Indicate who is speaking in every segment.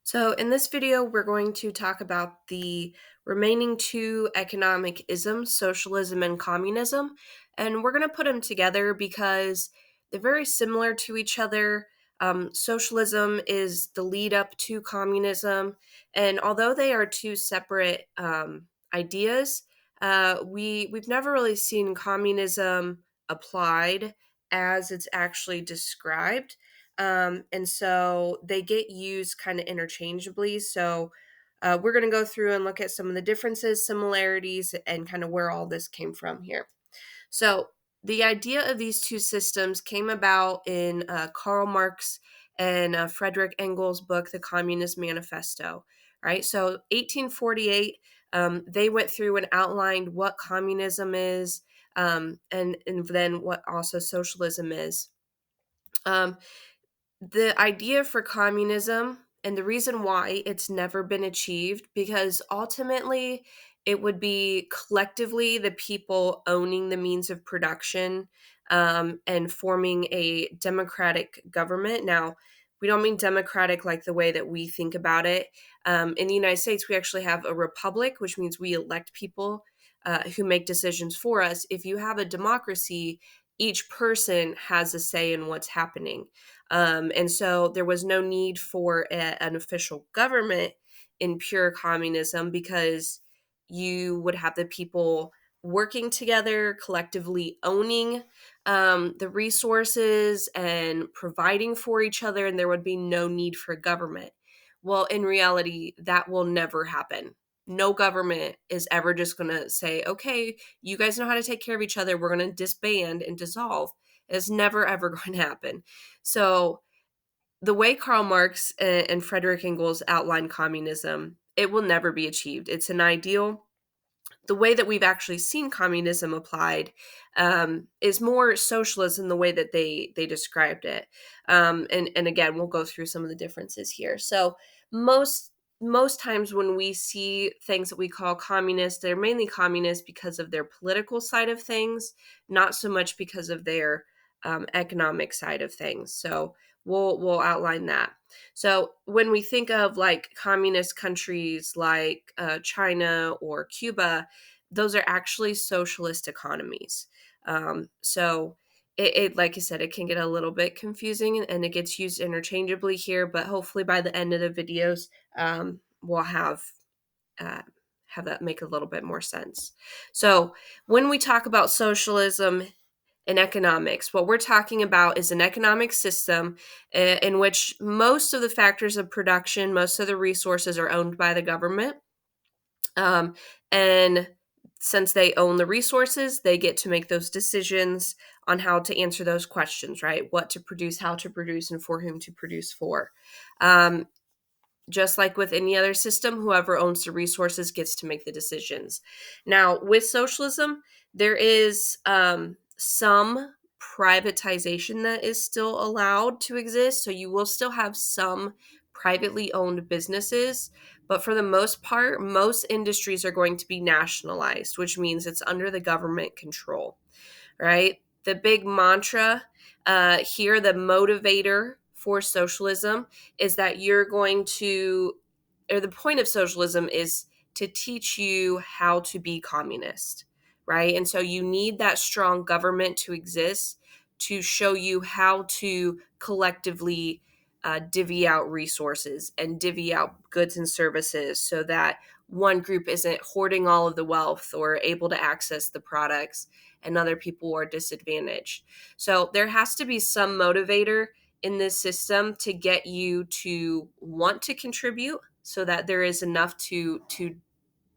Speaker 1: So in this video, we're going to talk about the remaining two economic isms, socialism and communism. And we're going to put them together because they're very similar to each other. Socialism is the lead up to communism. And although they are two separate ideas, we've never really seen communism applied as it's actually described. And so they get used kind of interchangeably. So we're going to go through and look at some of the differences, similarities, and kind of where all this came from here. So the idea of these two systems came about in Karl Marx and Frederick Engels' book, The Communist Manifesto. Right. So 1848, they went through and outlined what communism is, and then what also socialism is. Um, the idea for communism and the reason why it's never been achieved, because ultimately it would be collectively the people owning the means of production, and forming a democratic government. Now, we don't mean democratic like the way that we think about it. In the United States, we actually have a republic, which means we elect people who make decisions for us. If you have a democracy, each person has a say in what's happening. And so there was no need for an official government in pure communism, because you would have the people working together, collectively owning the resources and providing for each other, and there would be no need for government. Well, in reality, that will never happen. No government is ever just going to say, okay, you guys know how to take care of each other. We're going to disband and dissolve. It's never, ever going to happen. So the way Karl Marx and Frederick Engels outlined communism, it will never be achieved. It's an ideal. The way that we've actually seen communism applied is more socialism, the way that they described it. And again, we'll go through some of the differences here. So most times when we see things that we call communist, they're mainly communist because of their political side of things, not so much because of their economic side of things. So we'll outline that. So when we think of like communist countries like China or Cuba, those are actually socialist economies. So it, like I said, it can get a little bit confusing, and it gets used interchangeably here. But hopefully by the end of the videos, we'll uh, have that make a little bit more sense. So when we talk about socialism in economics, what we're talking about is an economic system in which most of the factors of production, most of the resources are owned by the government. And since they own the resources, they get to make those decisions on how to answer those questions, right? What to produce, how to produce, and for whom to produce for. Um, just like with any other system, whoever owns the resources gets to make the decisions. Now, with socialism, there is some privatization that is still allowed to exist. So you will still have some privately owned businesses, but for the most part, most industries are going to be nationalized, which means it's under the government control, right? The big mantra here, the motivator for socialism, is that you're going to, or the point of socialism is to teach you how to be communist, right? And so you need that strong government to exist to show you how to collectively divvy out resources and divvy out goods and services so that one group isn't hoarding all of the wealth or able to access the products and other people are disadvantaged. So there has to be some motivator in this system to get you to want to contribute so that there is enough to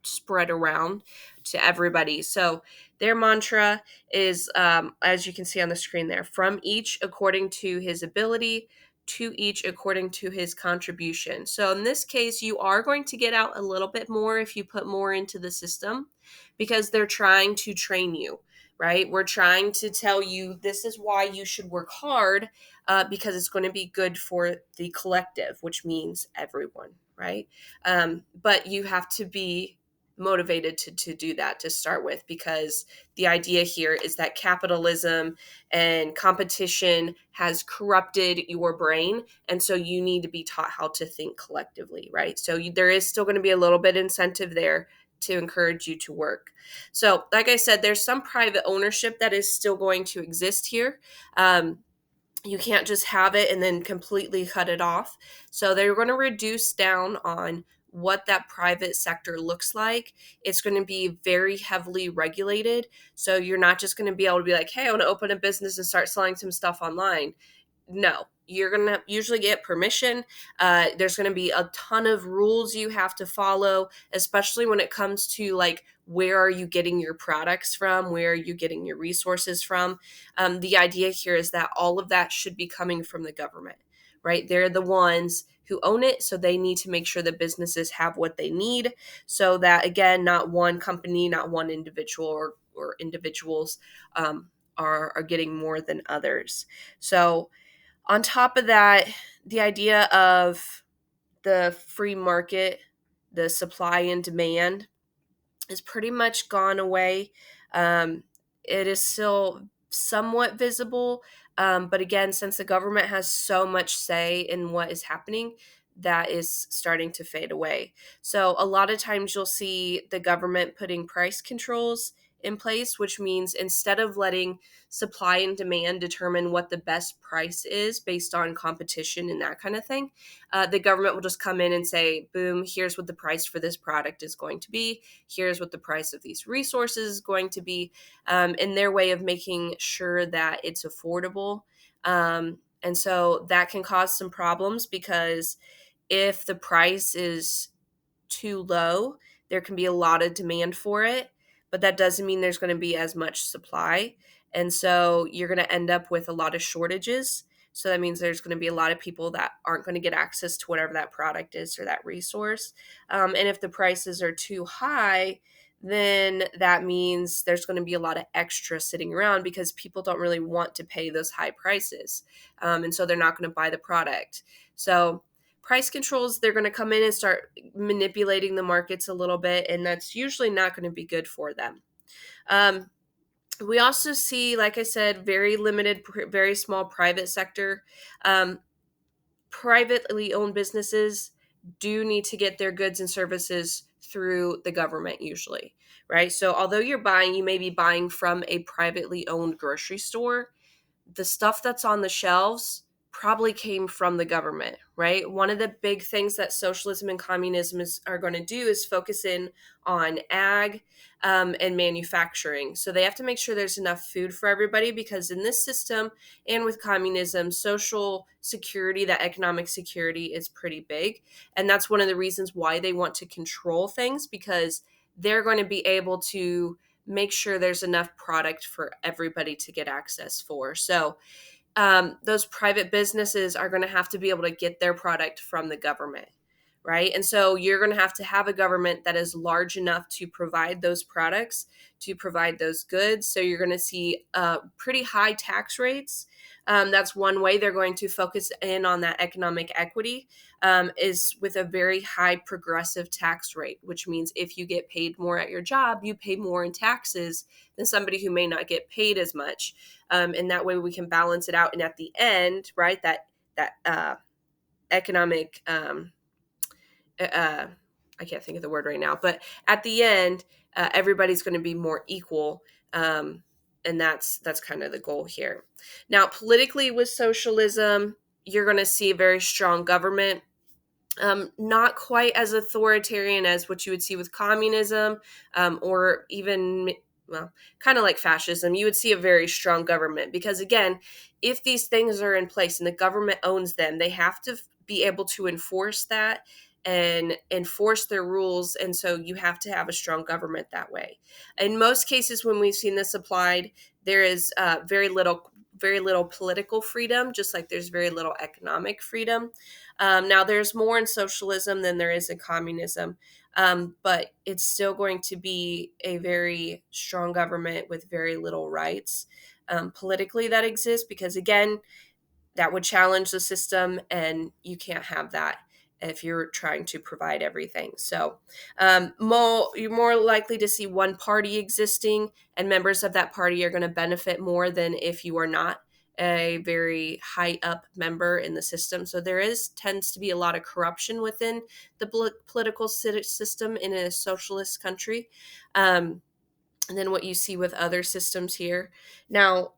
Speaker 1: spread around to everybody. So their mantra is, as you can see on the screen there, from each according to his ability, to each according to his contribution. So in this case, you are going to get out a little bit more if you put more into the system, because they're trying to train you, right? We're trying to tell you this is why you should work hard, because it's going to be good for the collective, which means everyone, right? But you have to be motivated to do that to start with, because the idea here is that capitalism and competition has corrupted your brain, and so you need to be taught how to think collectively, right? So there is still going to be a little bit incentive there to encourage you to work. So like I said, there's some private ownership that is still going to exist here. You can't just have it and then completely cut it off. So they're going to reduce down on what that private sector looks like. It's going to be very heavily regulated. So you're not just going to be able to be like, hey, I want to open a business and start selling some stuff online. No, you're going to usually get permission. There's going to be a ton of rules you have to follow, especially when it comes to like, where are you getting your products from? Where are you getting your resources from? The idea here is that all of that should be coming from the government, right? They're the ones who own it. So they need to make sure that businesses have what they need, so that, again, not one company, not one individual or individuals are getting more than others. So on top of that, the idea of the free market, the supply and demand, is pretty much gone away. It is still somewhat visible, but again, since the government has so much say in what is happening, that is starting to fade away. So a lot of times you'll see the government putting price controls in place, which means instead of letting supply and demand determine what the best price is based on competition and that kind of thing, the government will just come in and say, boom, here's what the price for this product is going to be. Here's what the price of these resources is going to be, in their way of making sure that it's affordable. And so that can cause some problems, because if the price is too low, there can be a lot of demand for it, but that doesn't mean there's going to be as much supply. And so you're going to end up with a lot of shortages. So that means there's going to be a lot of people that aren't going to get access to whatever that product is or that resource. And if the prices are too high, then that means there's going to be a lot of extra sitting around, because people don't really want to pay those high prices. And so they're not going to buy the product. So price controls, they're going to come in and start manipulating the markets a little bit, and that's usually not going to be good for them. We also see, like I said, very limited, very small private sector. Privately owned businesses do need to get their goods and services through the government usually, right? So although you may be buying from a privately owned grocery store, the stuff that's on the shelves probably came from the government, right? One of the big things that socialism and communism are going to do is focus in on ag and manufacturing. So they have to make sure there's enough food for everybody, because in this system and with communism, social security, that economic security, is pretty big. And that's one of the reasons why they want to control things, because they're going to be able to make sure there's enough product for everybody to get access for. So those private businesses are going to have to be able to get their product from the government, right? And so you're going to have a government that is large enough to provide those products, to provide those goods. So you're going to see pretty high tax rates. That's one way they're going to focus in on that economic equity, is with a very high progressive tax rate, which means if you get paid more at your job, you pay more in taxes than somebody who may not get paid as much. And that way we can balance it out. And at the end, right, that economic I can't think of the word right now, but at the end, everybody's going to be more equal. And that's kind of the goal here. Now, politically with socialism, you're going to see a very strong government. Not quite as authoritarian as what you would see with communism, or even, well, kind of like fascism. You would see a very strong government, because, again, if these things are in place and the government owns them, they have to be able to enforce that and enforce their rules. And so you have to have a strong government that way. In most cases, when we've seen this applied, there is very little political freedom, just like there's very little economic freedom. Now, there's more in socialism than there is in communism, but it's still going to be a very strong government with very little rights politically that exists, because, again, that would challenge the system, and you can't have that if you're trying to provide everything. So you're more likely to see one party existing, and members of that party are going to benefit more than if you are not a very high up member in the system. So there tends to be a lot of corruption within the political system in a socialist country. And then what you see with other systems here. Now,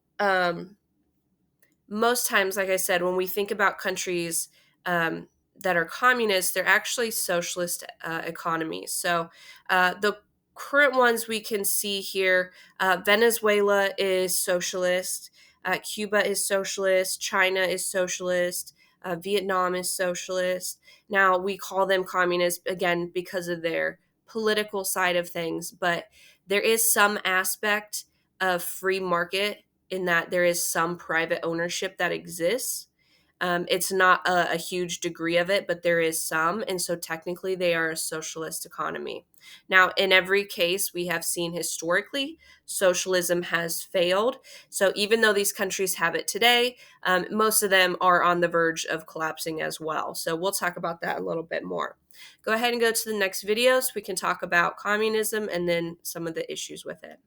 Speaker 1: most times, like I said, when we think about countries that are communist, they're actually socialist economies. So the current ones we can see here, Venezuela is socialist, Cuba is socialist, China is socialist, Vietnam is socialist. Now, we call them communist, again, because of their political side of things, but there is some aspect of free market in that there is some private ownership that exists. It's not a huge degree of it, but there is some. And so technically, they are a socialist economy. Now, in every case, we have seen historically, socialism has failed. So even though these countries have it today, most of them are on the verge of collapsing as well. So we'll talk about that a little bit more. Go ahead and go to the next video so we can talk about communism and then some of the issues with it.